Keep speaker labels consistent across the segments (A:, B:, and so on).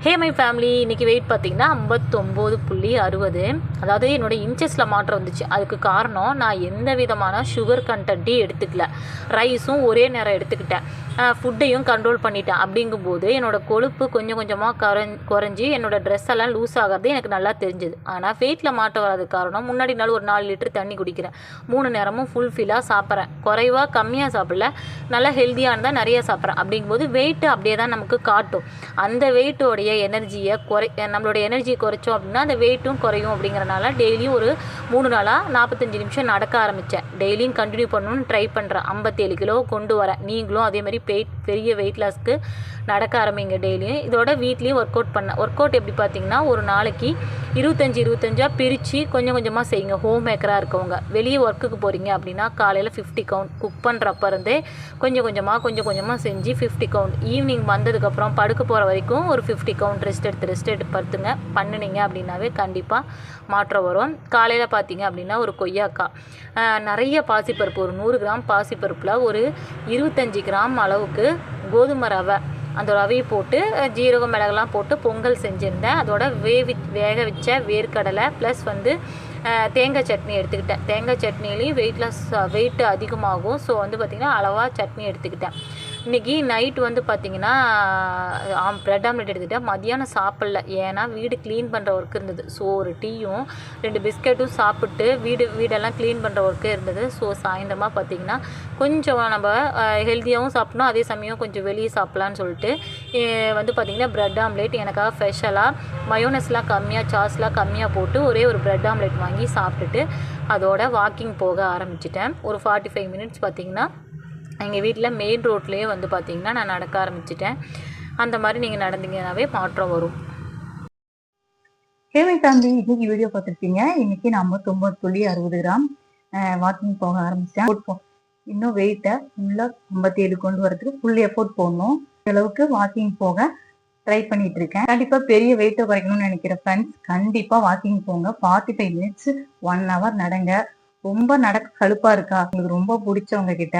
A: Hey my family, இன்றைக்கி wait பார்த்திங்கன்னா 59.60. அதாவது என்னோடய இன்ச்சஸில் மாற்றம் வந்துச்சு. அதுக்கு காரணம் நான் எந்த விதமான சுகர் கண்டென்ட்டையும் எடுத்துக்கல, ரைஸும் ஒரே நேரம் எடுத்துக்கிட்டேன், ஃபுட்டையும் கண்ட்ரோல் பண்ணிட்டேன். அப்படிங்கும்போது என்னோடய கொழுப்பு கொஞ்சம் கொஞ்சமாக குறைஞ்சி என்னோடய ட்ரெஸ் எல்லாம் லூஸ் ஆகிறது எனக்கு நல்லா தெரிஞ்சுது. ஆனால் வெயிட்டில் மாற்றம் வராது காரணம், முன்னாடி நாள் ஒரு 4 லிட்டர் தண்ணி குடிக்கிறேன், 3 நேரமும் ஃபுல்ஃபில்லாக சாப்பிட்றேன், குறைவாக கம்மியாக சாப்பிடல, நல்லா ஹெல்த்தியானதான் நிறைய சாப்பிட்றேன். அப்படிங்கும்போது வெயிட்டு அப்படியே தான் நமக்கு காட்டும். அந்த வெயிட்டோடைய எனர்ஜியை நம்மளோட எனர்ஜியை குறைச்சோம் அப்படின்னா அந்த வெயிட்டும் குறையும். அப்படிங்கிறனால டெய்லியும் ஒரு 3 நாளாக 45 நிமிஷம் நடக்க ஆரம்பித்தேன். டெய்லியும் கண்டினியூ பண்ணணும்னு ட்ரை பண்ணுறேன். 57 கிலோ கொண்டு வரேன். நீங்களும் அதேமாதிரி பெரிய வெயிட் லாஸ்க்கு நடக்க ஆரம்பிங்க டெய்லியும். இதோட வீட்லேயும் ஒர்க் அவுட் பண்ணேன். ஒர்க் அவுட் எப்படி பார்த்தீங்கன்னா, ஒரு நாளைக்கு 25 பிரித்து கொஞ்சம் கொஞ்சமாக செய்யுங்க. ஹோம் மேக்கராக இருக்கவங்க, வெளியே ஒர்க்குக்கு போகிறீங்க அப்படின்னா காலையில் 50 கவுண்ட், குக் பண்ணுறப்ப இருந்தே கொஞ்சம் கொஞ்சமாக செஞ்சு 50 கவுண்ட், ஈவினிங் வந்ததுக்கப்புறம் படுக்க போகிற வரைக்கும் ஒரு 50 கவுண்ட் ரெஸ்ட் எடுத்து படுத்துங்க. பண்ணினீங்க அப்படின்னாவே கண்டிப்பாக மாற்றம் வரும். காலையில் பார்த்தீங்க அப்படின்னா ஒரு கொய்யாக்காய், நிறைய பாசிப்பருப்பு, ஒரு 100 கிராம் பாசிப்பருப்பில் ஒரு 25 கிராம் அளவுக்கு கோதுமை ரவை, அந்த ரவையை போட்டு ஜீரகம் மிளகெல்லாம் போட்டு பொங்கல் செஞ்சுருந்தேன். அதோட வேக வச்ச வேர்க்கடலை ப்ளஸ் தேங்காய் சட்னி எடுத்துக்கிட்டேன். தேங்காய் சட்னிலையும் வெயிட் அதிகமாகும். ஸோ பார்த்திங்கன்னா அளவாக சட்னி எடுத்துக்கிட்டேன். இன்றைக்கி நைட்டு பார்த்திங்கன்னா ப்ரெட் ஆம்லெட் எடுத்துக்கிட்டேன். மதியானம் சாப்பிடல, ஏன்னா வீடு க்ளீன் பண்ணுற ஒர்க் இருந்தது. ஸோ ஒரு டீயும் 2 பிஸ்கெட்டும் சாப்பிட்டு வீடெல்லாம் க்ளீன் பண்ணுற ஒர்க்கே இருந்தது. ஸோ சாயந்தரமாக பார்த்திங்கன்னா கொஞ்சம் நம்ம ஹெல்த்தியாகவும் சாப்பிட்ணும், அதே சமயம் கொஞ்சம் வெளியே சாப்பிட்லான்னு சொல்லிட்டு பார்த்திங்கன்னா ப்ரெட் ஆம்லெட் எனக்காக ஸ்பெஷலாக மயோனஸ்லாம் கம்மியாக, சாஸ்லாம் கம்மியாக போட்டு ஒரே ஒரு ப்ரெட் ஆம்லெட் வாங்கி சாப்பிட்டுட்டு அதோட வாக்கிங் போக ஆரம்பிச்சிட்டேன். ஒரு 45 மினிட்ஸ் பார்த்திங்கன்னா எங்கள் வீட்டில் மெயின் ரோட்லேயே பார்த்திங்கன்னா நான் நடக்க ஆரம்பிச்சிட்டேன். அந்த மாதிரி நீங்கள் நடந்தீங்கன்னாவே மாற்றம் வரும்.
B: ஹேமை ஃபேமிலி, இன்னைக்கு வீடியோ பார்த்துருப்பீங்க. இன்னைக்கு நான் 59.60 கிராம் வாக்கிங் போக ஆரம்பித்தேன். இன்னும் வெயிட்டை ஃபுல்லாக 57 கொண்டு வரதுக்கு ஃபுல் எஃபோர்ட் போடணும். அளவுக்கு வாக்கிங் போக ட்ரை பண்ணிட்டு இருக்கேன். கண்டிப்பா பெரிய வெயிட்டை குறைக்கணும்னு நினைக்கிற ஃப்ரெண்ட்ஸ் கண்டிப்பா வாக்கிங் போங்க. 45 மினிட்ஸ் 1 hour நடங்க. ரொம்ப நடக்க கழுப்பா இருக்கா, உங்களுக்கு ரொம்ப பிடிச்சவங்க கிட்ட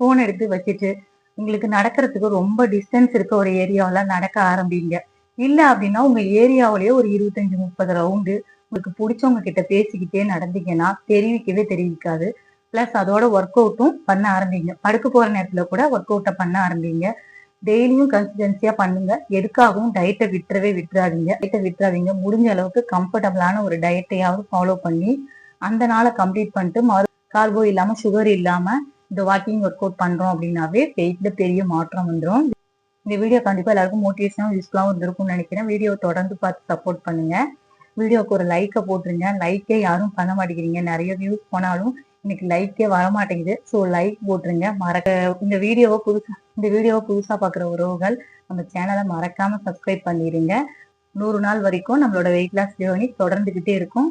B: போன் எடுத்து வச்சுட்டு உங்களுக்கு நடக்கிறதுக்கு ரொம்ப டிஸ்டன்ஸ் இருக்க ஒரு ஏரியாவில நடக்க ஆரம்பிங்க. இல்ல அப்படின்னா உங்க ஏரியாவிலேயே ஒரு 25-30 ரவுண்டு உங்களுக்கு பிடிச்சவங்க கிட்ட பேசிக்கிட்டே நடந்தீங்கன்னா தெரிவிக்காது. பிளஸ் அதோட ஒர்க் அவுட்டும் பண்ண ஆரம்பிங்க. படுக்க போற நேரத்துல கூட ஒர்க் அவுட்டை பண்ண ஆரம்பிங்க. டெய்லியும் கன்சிஸ்டன்சியா பண்ணுங்க. எதுக்காகவும் டயட்டை விட்டுறாதீங்க. முடிஞ்ச அளவுக்கு கம்ஃபர்டபுளான ஒரு டயட்டையாவது ஃபாலோ பண்ணி அந்த நாளை கம்ப்ளீட் பண்ணிட்டு கார்போ இல்லாம சுகர் இல்லாம இந்த வாக்கிங் ஒர்க் அவுட் பண்றோம் அப்படின்னாவே வெயிட்ல பெரிய மாற்றம் வந்துடும். இந்த வீடியோ கண்டிப்பா எல்லாருக்கும் மோட்டிவேஷனாகவும் யூஸ்ஃபுல்லாகவும் இருந்திருக்கும்னு நினைக்கிறேன். வீடியோ தொடர்ந்து பார்த்து சப்போர்ட் பண்ணுங்க. வீடியோக்கு ஒரு லைக்கை போட்டுருங்க. லைக்கே யாரும் பண்ண மாட்டேங்கிறீங்க. நிறைய வியூஸ் போனாலும் இன்னைக்கு லைக்கே வர மாட்டேங்குது. ஸோ லைக் போட்டுருங்க. இந்த வீடியோவை புதுசா பாக்குற உறவுகள் நம்ம சேனலை மறக்காம சப்ஸ்கிரைப் பண்ணிடுங்க. 100 நாள் வரைக்கும் நம்மளோட வெயிட் லாஸ் ஜேர்னி தொடர்ந்துகிட்டே இருக்கும்.